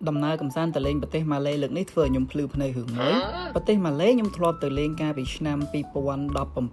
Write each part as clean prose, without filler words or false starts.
ដំណើរកំសាន្តទៅលេងប្រទេសម៉ាឡេលើកនេះធ្វើឲ្យខ្ញុំភ្លឺភ្នែករឿងមួយប្រទេសម៉ាឡេខ្ញុំធ្លាប់ទៅលេងកាលពីឆ្នាំ2017ម្ដងប៉ុ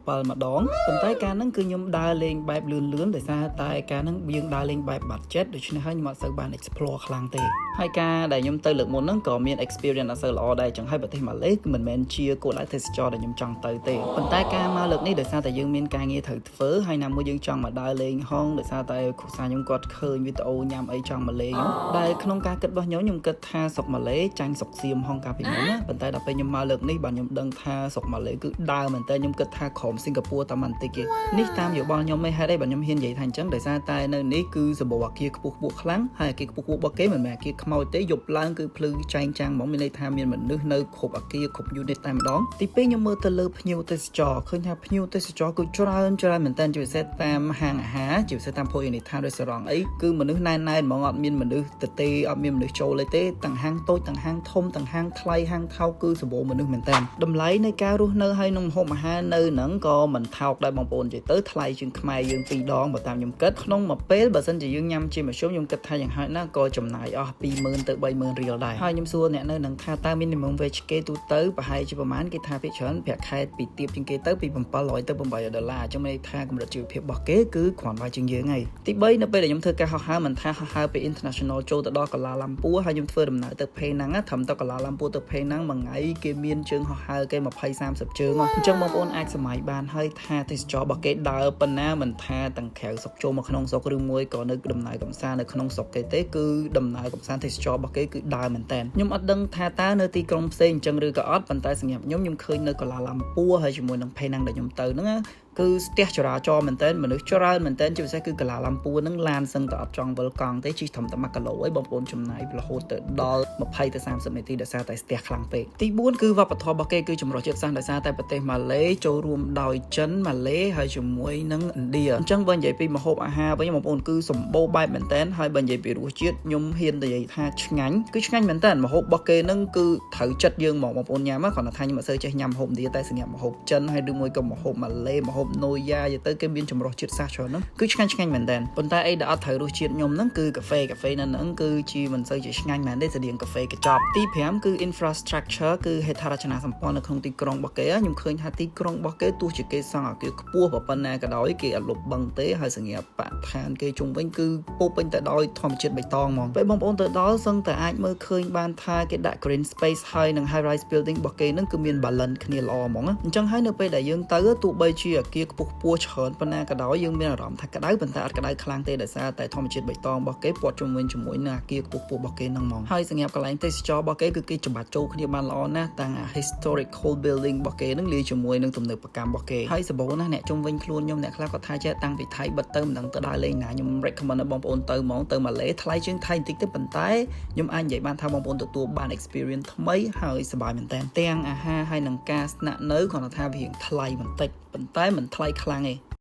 ន្តែការហ្នឹងគឺខ្ញុំដើរលេងបែបលឿនដោយសារតែការហ្នឹងយើងដើរលេងបែប budget ដូច្នេះហើយខ្ញុំអត់សូវបាន explore ខ្លាំងទេហើយការដែលខ្ញុំទៅលើកមុនហ្នឹងក៏មាន experience អត់សូវល្អដែរចឹងហើយប្រទេសម៉ាឡេគឺមិនមែនជាគោលដៅទេសចរដែលខ្ញុំចង់ទៅទេប៉ុន្តែការមកលើកនេះដោយសារតែយើងមានការងារត្រូវធ្វើហើយណាមួយយើងចង់មកដើរលេងហងដោយសារតែគ្រួសារខ្ញុំគាត់ឃើញវីដេអូញ៉ាំអីចង់មកលេងដែលក្នុងការគិតរបស់ខ្ញុំគិតថាស្រុកម៉ាឡេចាញ់ស្រុកសៀមហងកាលពីមុនណាប៉ុន្តែដល់ពេលខ្ញុំមកលើកនេះបាទខ្ញុំដឹងថាស្រុកម៉ាឡេគឺដើរមែនតើខ្ញុំគិតថាក្រុមសិង្ហបុរីតែបន្តិចទេនេះតាមយោបល់ខ្ញុំឯងហេតុអីបាទខ្ញុំហ៊ាននិយាយថាអញ្ចឹងដោយសារតែនៅនេះគឺសម្បូរអគារខ្ពស់ខ្លាំងហើយអគារខ្ពស់របស់គេមិនមែនអគារខ្មោចទេយប់ឡើងគឺភ្លឺចែងចាំងហ្មងមានន័យថាមានមនុស្សនៅគ្រប់អគារគ្រប់ unit តែម្ដងទី2ខ្ញុំមើលទៅលើភ្ញៀវទេសចរឃើញថាភ្ញៀវទេសចរគឺច្រើនមែនតើជាពិសេសតាមហាងអាហារជាពិសេសតាមភោជនីយដ្ឋាន restaurant អីគឺមនុស្សណែនហ្មងអត់មានមនុស្សទេអត់មានមនុស្សចូលទេទាំងហាងតូចទាំងហាងធំទាំងហាងថ្លៃហាងថោកគឺសម្បូរមនុស្សមែនតើតម្លៃនៃការរស់នៅហើយនឹងម្ហូបអាហារនៅហ្នឹងក៏មិនថោកដែរបងប្អូននិយាយទៅថ្លៃជាងខ្មែរយើង2ដងបើតាមខ្ញុំគិតក្នុងមួយពេលបើសិនជាយើងញ៉ាំជាមធ្យមខ្ញុំគិតថាយ៉ាងហោចណាស់ក៏ចំណាយអស់20,000 ទៅ 30,000 រៀលដែរហើយខ្ញុំសួរអ្នកនៅនឹងថាតើ minimum wage គេទូទៅប្រហែលជាប្រហែលគេថាភាគច្រើនប្រាក់ខែពីទាបជាងគេទៅពី$700 ទៅ$800អញ្ចឹងមានថាកម្រិតជីវភាពរបស់គេគឺគ្រាន់តែជាងយើងហើយទី3នៅពេលដែលខ្ញុំធ្វើការហោះហើរមិនថាហោះហើរពី international ចូលទៅដល់កាឡាឡាំពួរហើយខ្ញុំធ្វើដំណើរទៅពេណាំងត្រឹមទៅកាឡាឡាំពួរទៅពេណាំងមួយថ្ងៃគេមានជើងហោះហើរគេ20-30ជើងអញ្ចឹងបងប្អូនអាចសម័យបានហើយថាទេសចររបស់គេដើរប៉ុណ្ណាមិនថាទាំងក្រៅស្រុកចូលមកក្នុងស្រុកឬមួយក៏នៅដំណើរកំសាន្តនៅក្នុងស្រុកគេទេគឺដំណើរកំសាន្តទេសចររបស់គេគឺដើរមែនតើខ្ញុំអត់ដឹងថាតើនៅទីក្រុងផ្សេងអញ្ចឹងឬក៏អត់ប៉ុន្តែសម្រាប់ខ្ញុំឃើញនៅកាឡាឡាំពួរហើយជាមួយនឹងពេណាំងដែលខ្ញុំទៅហ្នឹងគឺស្ទះចរាចរណ៍មែនតើមនុស្សច្រើនមែនតើជាពិសេសគឺកាឡាឡាំពួរហ្នឹងឡានសឹងតែអត់ចង់វិលកង់ទេជិះត្រឹមតែ1គីឡូឯងបងប្អូនចំណាយរហូតទៅដល់20ទៅ30នាទីដោយសារតែស្ទះខ្លាំងពេកទី4គឺវប្បធម៌របស់គេគឺចម្រុះជាតិសាសន៍ដោយសារតែប្រទេសម៉ាឡេចូលរួមដោយចិនម៉ាឡេហើយជាមួយនឹងឥណ្ឌាអញ្ចឹងបើនិយាយពីម្ហូបអាហារវិញបងប្អូនគឺសម្បូរបែបមែនតើហើយបើនិយាយពីរសជាតិខ្ញុំហ៊ាននិយាយថាឆ្ងាញ់គឺឆ្ងាញ់មែនតើម្ហូបរបស់គេហ្នឹងគឺត្រូវចិត្តយើងហ្មងបងប្អូនញ៉ាំគ្រាន់តែថាខ្ញុំអត់សូវចេះញ៉ាំម្ហូបឥណ្ឌាតែសម្រាប់ម្ហូបចិនហើយឬមួយក៏ម្ហូបម៉ាឡេម្ហូបណូយ៉ាទៅគេមានចម្រុះជាតិសាសន៍ច្រើនហ្នឹងគឺឆ្ងាញ់មែនតើប៉ុន្តែអីដែលអត់ត្រូវរសជាតិខ្ញុំហ្នឹងគឺកាហ្វេនៅហ្នឹងគឺជាមិនសូវជាឆ្ងាញ់មែនទេស្តៀងកាហ្វេកញ្ចប់ទី5គឺ infrastructure គឺហេដ្ឋារចនាសម្ព័ន្ធនៅក្នុងទីក្រុងរបស់គេខ្ញុំឃើញថាទីក្រុងរបស់គេទោះជាគេសង់អគារខ្ពស់ប៉ុណ្ណាក៏ដោយគេអត់លុបបឹងទេហើយសញ្ញាបត្រឋានគេជុំវិញគឺពោពេញទៅដោយធម្មជាតិបៃតងហ្មងពេលបងប្អូនទៅដល់សឹងតែអាចមើលឃើញបានថាគេដាក់ green space ហើយនឹង high rise building របស់គេហ្នឹងគឺមាន balance គ្នាល្អហ្មងអញ្ចឹងហើយនៅពេលដែលយើងទៅទោះបីជាអគារខ្ពស់ច្រើនប៉ុណ្ណាក៏ដោយយើងមានអារម្មណ៍ថាក្តៅប៉ុន្តែអត់ក្តៅខ្លាំងទេដោយសារតែធម្មជាតិបៃតងរបស់គេព័ទ្ធជុំវិញជាមួយនឹងអគារខ្ពស់របស់គេហ្នឹងហ្មងហើយសម្រាប់កន្លែងទេសចររបស់គេគឺគេច្បាត់ចូលគ្នាបានល្អណាស់ទាំង historical building របស់គេហ្នឹងលាយជាមួយនឹងទំនើបកម្មរបស់គេហើយសម្បូរណាស់អ្នកជុំវិញខ្លួនខ្ញុំអ្នកខ្លះគាត់ថាចេះតាំងពីថៃបិទទៅមិនដឹងទៅដើរលេងណាខ្ញុំ recommend ឲ្យបងប្អូនទៅហ្មងទៅម៉ាឡេថ្លៃជាងថៃបន្តិចទេប៉ុន្តែខ្ញុំអាចនិយាយបានថាបងប្អូនទទួលបាន experience ថ្មីហើយសប្បាយមែនតើទាំងអាហារហើយនឹងការស្នាក់នៅគាត់ថាវាថ្លៃបន្តិចប៉ុន្តែមិនថ្លៃខ្លាំងទេ